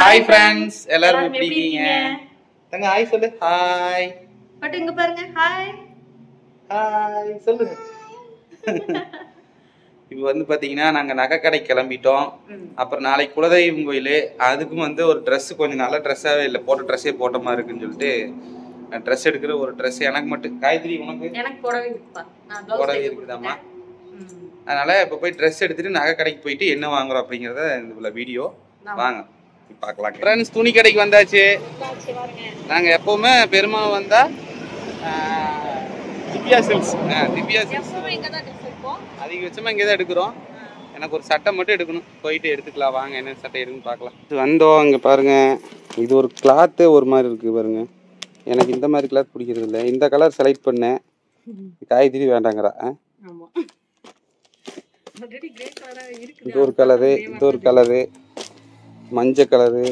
Hi friends, எல்லாரும் எப்படி இருக்கீங்க? தங்க ஹாய் சொல்லு. ஹாய். பட் இங்க பாருங்க. ஹாய். ஹாய் சொல்லுங்க. இப்போ வந்து பாத்தீங்கன்னா நாங்க நகை கடைக்கு கிளம்பிட்டோம். அப்புறம் நாளைக்கு குலதெய்வம் கோயில். அதுக்கும் வந்து ஒரு Dress கொஞ்சம் நல்ல Dress-ஆவே இல்ல. போட்ட Dress-ஏ போட்ட மாதிரி இருக்குன்னு சொல்லிட்டு Dress எடுக்கிற ஒரு Dress எனக்கு மட்டும். காயத்ரி உனக்கு? எனக்கு புடவை இருக்குப்பா. நான் ப்ளவுஸ் புடவை இருக்குதாமா? அதனால இப்போ போய் Dress எடுத்துட்டு நகை கடைக்கு போயிட்டு என்ன வாங்குறோம் அப்படிங்கறத இந்த வீடியோ வாங்க பார்க்கலாம். ஃப்ரெண்ட்ஸ் துணி கடைக்கு வந்தாச்சு. நாங்க எப்பவுமே பெருமாள் வந்தா திவ்யா சில்க்ஸ் அதிகபட்சமா இங்கே தான் எடுக்கிறோம். எனக்கு ஒரு சட்டை மட்டும் எடுக்கணும். போயிட்டு எடுத்துக்கலாம் வாங்க என்ன சட்டை எடுக்குன்னு பார்க்கலாம். வந்தோம் இங்கே பாருங்க. இது ஒரு கிளாத்து ஒரு மாதிரி இருக்கு பாருங்க. எனக்கு இந்த மாதிரி கிளாத் பிடிக்கிறது இல்லை. இந்த கலர் செலக்ட் பண்ணேன். காய்கறி வேண்டாங்கிறா. இது ஒரு கலரு, இது ஒரு கலரு, மஞ்சள் கலரு,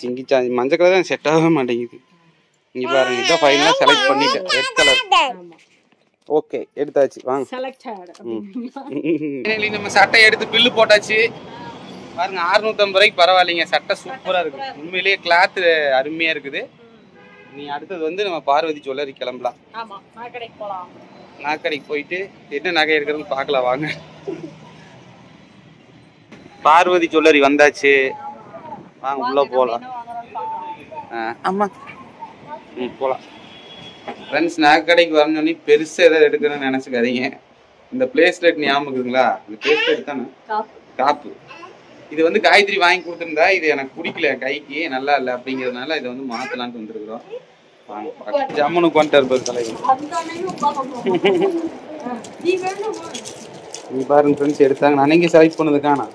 சிங்கிச்சா மஞ்சள் கலர் தான் செட் ஆக மாட்டேங்குது. இங்க பாருங்க இதான் ஃபைனலா செலக்ட் பண்ணிட்டேன். ரெட் கலர் ஓகே எடுத்தாச்சு வாங்க. நம்ம சட்டை எடுத்து பில்லு போட்டாச்சு. பாருங்க 650 ரூபாய்க்கு பரவாயில்லைங்க. சட்டை சூப்பரா இருக்கு. உண்மையிலேயே கிளாத் அருமையா இருக்குது. நீ அடுத்தது வந்து நம்ம பார்வதி ஜுவல்லரி கிளம்பலாம். நகைக்கடைக்கு போயிட்டு என்ன நகை எடுக்கிறதுன்னு பார்க்கலாம் வாங்க. பார்வதி ஜுவல்லரி வந்தாச்சு. வாங்க உள்ள போகலாம். ஆமா போகலாம். ஃப்ரெண்ட்ஸ் நகைக்கடைக்கு வரணும்னு பெருசாக எதாவது எடுக்கணும்னு நினச்சிக்காதீங்க. இந்த பிளேஸ்லெட் ஞாபகம் இருக்குங்களா? இந்த பிளேஸ்லெட் தானே காப்பு. இது வந்து காயத்ரி வாங்கி கொடுத்துருந்தா இது எனக்கு பிடிக்கல, கைக்கு நல்லா இல்லை அப்படிங்கிறதுனால இதை வந்து மாற்றலான்ட்டு வந்துருக்குறோம். வாங்க ஜம்முனுக்கு வந்துட்டு இருப்பாரு தலைவர். நீ பாருங்க ஃப்ரெண்ட்ஸ் எடுத்தாங்க. நான் எங்கே செலக்ட் பண்ணதுக்கானா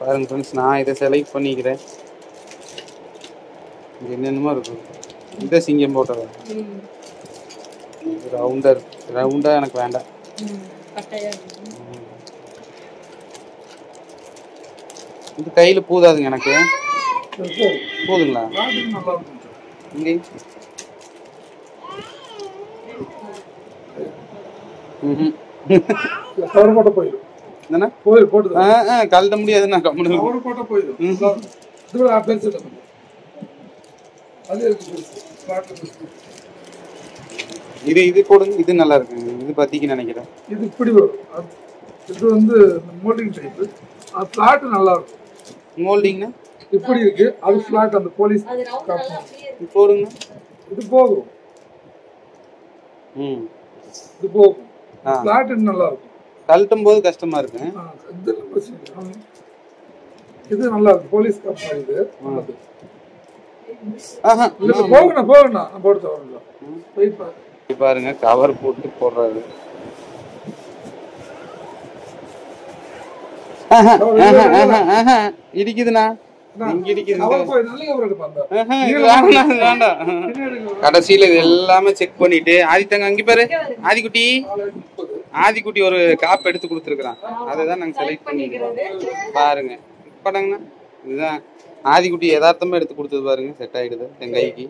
பாருங்க ஃப்ரெண்ட்ஸ். நான் இதை செலக்ட் பண்ணிக்கிறேன். இது என்னென்னமோ இருக்கும். இதை சிங்கம் போட்டதா ரவுண்டா எனக்கு வேண்டாம். இது கையில பூதாதுங்க எனக்கு. போதுங்களா? இங்கே கழட்ட முடியாதுன்னா இது இது போடுங்க. இது நல்லா இருக்கு. இது பத்திக்கு நினைக்கிறேன். இது இப்படி வரும். இது வந்து மோல்டிங் டைப். அது ஃபிளாட் நல்லா இருக்கும். மோல்டிங்னா இப்படி இருக்கு. அது ஃபிளாட் அந்த போலீஸ் இது போடுங்க. இது போகும். இது போகும். ஃபிளாட் நல்லா இருக்கும். கழட்டும் போது கஷ்டமா இருக்கு. இது நல்லா இருக்கு. போலீஸ் கப் மாதிரி இது. போகணும் போட்டு பாருங்க கவர் போட்டு போடுறாரு. இடிக்குதுண்ணா கடைசியில இது எல்லாமே செக் பண்ணிட்டு ஆதித்தங்க அங்க பாரு ஆதிக்குட்டி ஒரு காப்பு எடுத்து கொடுத்துருக்கான். அதைதான் நாங்க செலக்ட் பண்ணிக்கிறோம். பாருங்க படங்கண்ணா இதுதான் ஆதிக்குட்டி யதார்த்தமா எடுத்து கொடுத்தது. பாருங்க செட் ஆயிடுது என் கைக்கு.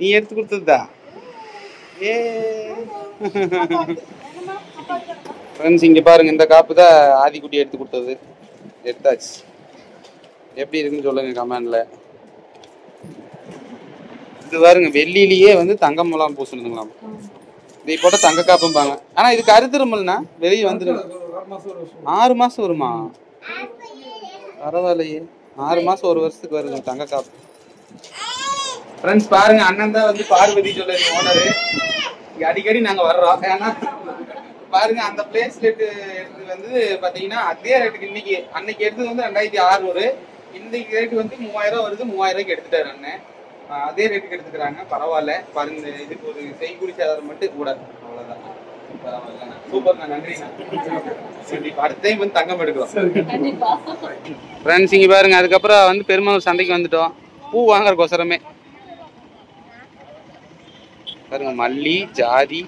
நீ எடுத்து கொடுத்ததா? ஃப்ரெண்ட்ஸ் இங்க பாருங்க இந்த காப்பு தான் ஆதிக்குட்டி எடுத்து கொடுத்தது. எடுத்தாச்சு. எப்படி இருக்குன்னு சொல்லுங்க கமெண்ட்ல. இது பாருங்க வெள்ளியிலேயே வந்து தங்கம் மூலம் பூசணுங்களாம். இதை போட்ட தங்க காப்பும்பாங்க. ஆனா இது கருத்துருமல்னா வெளியே வந்துடும். 6 மாசம் வருமா? பரவாயில்லையே. 6 மாசம் ஒரு வருஷத்துக்கு வருது தங்க காப்பு. ஃப்ரெண்ட்ஸ் பாருங்க அண்ணன் தான் வந்து பார்வதி ஜுவல்லரி ஓனரு. இங்க அடிக்கடி நாங்க வர்றோம். ஏன்னா பாருங்க அந்த பிளேஸ்லெட் எடுத்து வந்து பாத்தீங்கன்னா அதே ரேட்டுக்கு இன்னைக்கு அன்னைக்கு எடுத்தது வந்து 2600. இன்னைக்கு ரேட்டு வந்து 3000 வருது. 3000 ரூபாய்க்கு எடுத்துட்டாரு அண்ணன். அதே ரேட்டுக்கு எடுத்துக்கிறாங்க. பரவாயில்ல. பாருங்க இதுக்கு ஒரு செய்கூலி சேதாரம் மட்டும் கூட. அவ்வளவுதான். பரவாயில்ல. சூப்பர்ண்ணா நன்றிண்ணா. அடுத்த டைம் வந்து தங்கம் எடுக்கிறோம். ஃப்ரெண்ட்ஸ் இங்க பாருங்க அதுக்கப்புறம் வந்து பெருமாள் சந்தைக்கு வந்துட்டோம். பூ வாங்குறதுக்கோசரமே பாருங்க மல்லி ஜாதி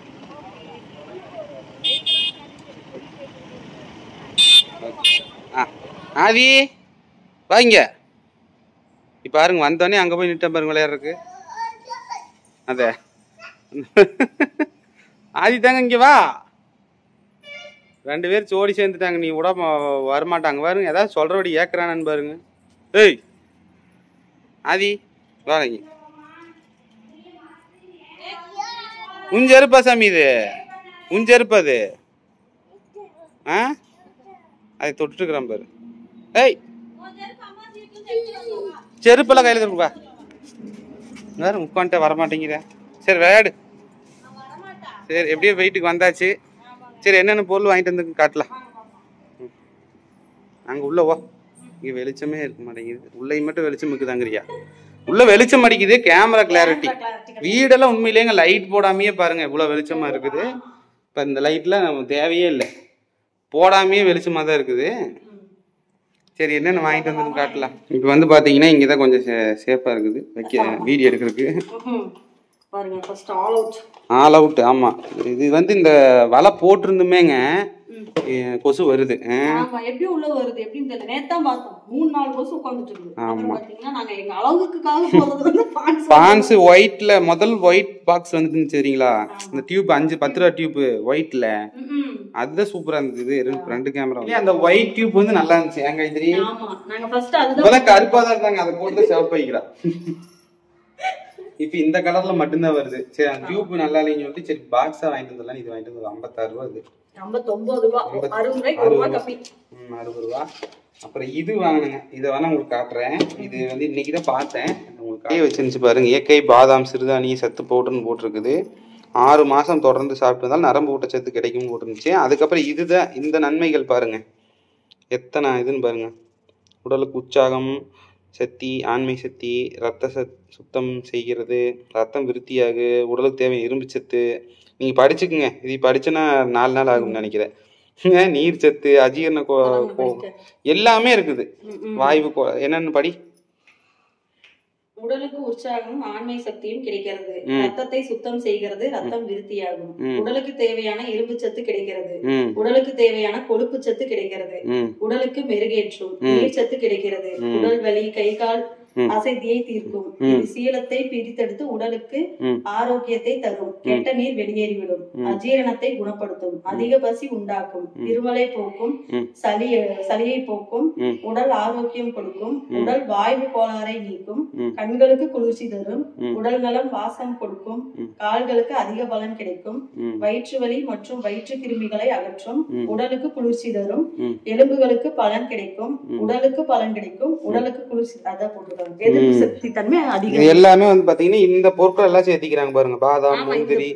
ஆதி வாங்க. இப்ப பாருங்க வந்தோடனே அங்க போய் நிட்ட பாருங்க விளையாடுறதுக்கு. அத ஆதி தாங்க இங்க வா. 2 பேர் ஜோடி சேர்ந்துட்டாங்க. நீ விட வரமாட்டாங்க பாருங்க. ஏதாவது சொல்றபடி ஏக்குறானு பாருங்க. ஏய் ஆதி வாங்க. உஞ்செருப்பா சாமி இது? உஞ்செருப்பா அது? ஆ அதை தொட்டுருக்குறான் பாரு. ஏய் செருப்பெல்லாம் கையில் இருக்குப்பா. வேற உட்காந்துட்டு வரமாட்டேங்கிற. சரி விளையாடு. சரி எப்படியோ வெயிட்டுக்கு வந்தாச்சு. சரி என்னென்ன பொருள் வாங்கிட்டு வந்து காட்டலாம். அங்கே உள்ள ஓ இங்கே வெளிச்சமே இருக்க மாட்டேங்குது. உள்ளே மட்டும் வெளிச்சம் இருக்குதாங்கிறியா? உள்ள வெளிச்சம் அடிக்குது. Camera clarity. வீடெல்லாம் உண்மையிலேங்க லைட் போடாமையே பாருங்க இவ்வளோ வெளிச்சமாக இருக்குது. இப்போ இந்த லைட்லாம் நம்ம தேவையே இல்லை. போடாமையே வெளிச்சமாக தான் இருக்குது. சரி என்னென்ன வாங்கிட்டு வந்து காட்டலாம். இப்போ வந்து பார்த்தீங்கன்னா இங்கே தான் கொஞ்சம் சேஃபாக இருக்குது வைக்க வீடியோ எடுக்கிறதுக்கு. பாருங்க first all out. All out. ஆமாம் இது வந்து இந்த வலை போட்டிருந்துமேங்க கொசு வருது. ஆமா எப்படி உள்ள வருது எப்படின்னு தெரியல. நேத்தான் பார்த்தோம் 3-4 கொசு உட்கார்ந்துட்டு இருக்கு. அப்புறம் பாத்தீங்கன்னா நாங்க எங்க அளவுக்குக்காக போறது வந்து பான்ஸ் ஒயிட்ல முதல் ஒயிட் பாக்ஸ் வந்து தெரியுங்களா? இந்த டியூப் 5-10 ரூபா டியூப் ஒயிட்ல அதுதான் சூப்பரா இருந்தது. 2 கேமரா. அந்த ஒயிட் டியூப் வந்து நல்லா இருந்துச்சு. எங்க இது ஆமா நாங்க ஃபர்ஸ்ட் அதுதான் கருப்பா தான் இருந்தாங்க. அதை போட்டு சிவப்பு வைக்கிறா. இப்ப இந்த கலர்ல மட்டும்தான் வருது. சரி அந்த டியூப் நல்லா இல்லைன்னு சொல்லிட்டு சரி பாக்ஸா வாங்கிட்டு வந்துடலாம். இது வாங்கிட்டு வந்து 56 ரூபா. இது 59 ரூபா. 60 ரூபாய் கம்மி. 60 ரூபா. அப்புறம் இது வாங்கினேங்க. இதை வேணா உங்களுக்கு காட்டுறேன். இது வந்து இன்னைக்கு தான் பார்த்தேன். உங்களுக்கு வச்சிருந்துச்சு பாருங்க. இயற்கை பாதாம் சிறுதானி சத்து பவுடர்னு போட்டிருக்குது. 6 மாசம் தொடர்ந்து சாப்பிட்டதால் நரம்பு ஊட்டச்சத்து கிடைக்கும்னு போட்டுருந்துச்சு. அதுக்கப்புறம் இதுதான் இந்த நன்மைகள் பாருங்க எத்தனை இதுன்னு பாருங்க. உடலுக்கு உற்சாகம், சக்தி, ஆண்மை சக்தி, சுத்தம் செய்கிறது, ரத்தம் விருத்தியாகு, உடலுக்கு தேவை இரும்பு சத்து. நீங்க படிச்சுக்குங்க. இது படிச்சுன்னா 4 நாள் ஆகும்னு நினைக்கிறேன். நீர் சத்து, அஜீரண எல்லாமே இருக்குது. வாய்வு என்னன்னு படி. உடலுக்கு உற்சாகம், ஆண்மை சக்தியும் கிடைக்கிறது. ரத்தத்தை சுத்தம் செய்கிறது, ரத்தம் விருத்தியாகும். உடலுக்கு தேவையான இரும்பு சத்து கிடைக்கிறது. உடலுக்கு தேவையான கொழுப்பு சத்து கிடைக்கிறது. உடலுக்கு மெருகேற்றும். நீர் சத்து கிடைக்கிறது. உடல் வலி, கை கால் அசைதியை தீர்க்கும். இது சீலத்தை பிரித்தெடுத்து உடலுக்கு ஆரோக்கியத்தை தரும். கெட்ட நீர் வெளியேறிவிடும். அஜீரணத்தை குணப்படுத்தும். அதிக பசி உண்டாக்கும். இருமலை போக்கும். சளியை போக்கும். உடல் ஆரோக்கியம் கொடுக்கும். உடல் வாய்வு கோளாறை நீக்கும். கண்களுக்கு குளிர்ச்சி தரும். உடல் நலம் வாசம் கொடுக்கும். கால்களுக்கு அதிக பலன் கிடைக்கும். வயிற்று வலி மற்றும் வயிற்று கிருமிகளை அகற்றும். உடலுக்கு குளிர்ச்சி தரும். எலும்புகளுக்கு பலன் கிடைக்கும். உடலுக்கு பலன் கிடைக்கும். உடலுக்கு குளிர்ச்சி அதான் போட்டுருக்காங்க. எதிர்ப்பு சக்தி தன்மை அதிகம். எல்லாமே வந்து பாத்தீங்கன்னா இந்த பொருட்கள் எல்லாம் சேர்த்திக்கிறாங்க பாருங்க. பாதாம், முந்திரி,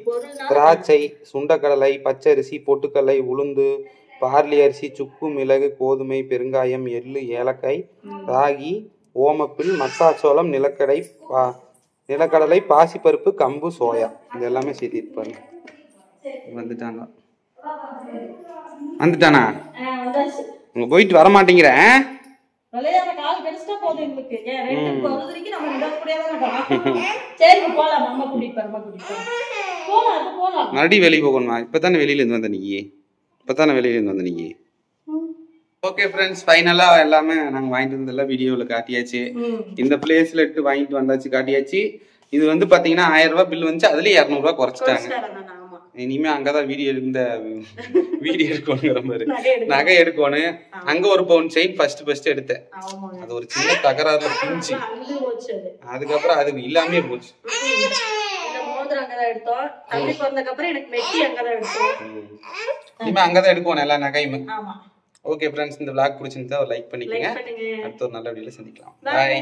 திராட்சை, சுண்டக்கடலை, பச்சரிசி, பொட்டுக்கடலை, உளுந்து, பார்லி அரிசி, சுக்கு, மிளகு, கோதுமை, பெருங்காயம், எள்ளு, ஏலக்காய், ராகி, ஓமப்பில், மக்காச்சோளம், நிலக்கடலை, பாசிப்பருப்பு, கம்பு, சோயா இது எல்லாமே சேர்த்திருப்பாங்க. வந்துட்டானா உங்க போயிட்டு வர மாட்டேங்கிறேன். மறுபடியும் வெளியே போகணுமா? இப்பதானே வெளியில இருந்து வந்த நீங்க. ஓகே ஃப்ரெண்ட்ஸ், ஃபைனலா எல்லாமே நாங்க வாங்கிட்டு வந்ததெல்லாம் வீடியோல காட்டியாச்சு. இந்த பிளேஸ்ல இட்டு வாங்கிட்டு வந்தாச்சு, காட்டியாச்சு. இது வந்து பாத்தீங்கன்னா 1000 ரூபாய் பில் வந்துச்சு. அதுலயே 200 ரூபாய் குறைச்சிட்டாங்க. இனிமே அங்கதான் வீடியோ எடுக்கணுங்கிற மாதிரி நகை எடுக்கணும். அங்க ஒரு பவுன் செயின் ஃபர்ஸ்ட் எடுத்தேன். அது ஒரு சின்ன தகராறுல பிரிஞ்சு அதுக்கப்புறம் அது இல்லாமே போச்சு. இனிமே அங்கதான் எடுக்கணும் எல்லா நகையுமே. ஓகே ஃப்ரெண்ட்ஸ், இந்த vlog பிடிச்சிருந்தா ஒரு லைக் பண்ணிக்கோங்க. அடுத்த ஒரு நல்ல வீடியோல சந்திக்கலாம். பாய்.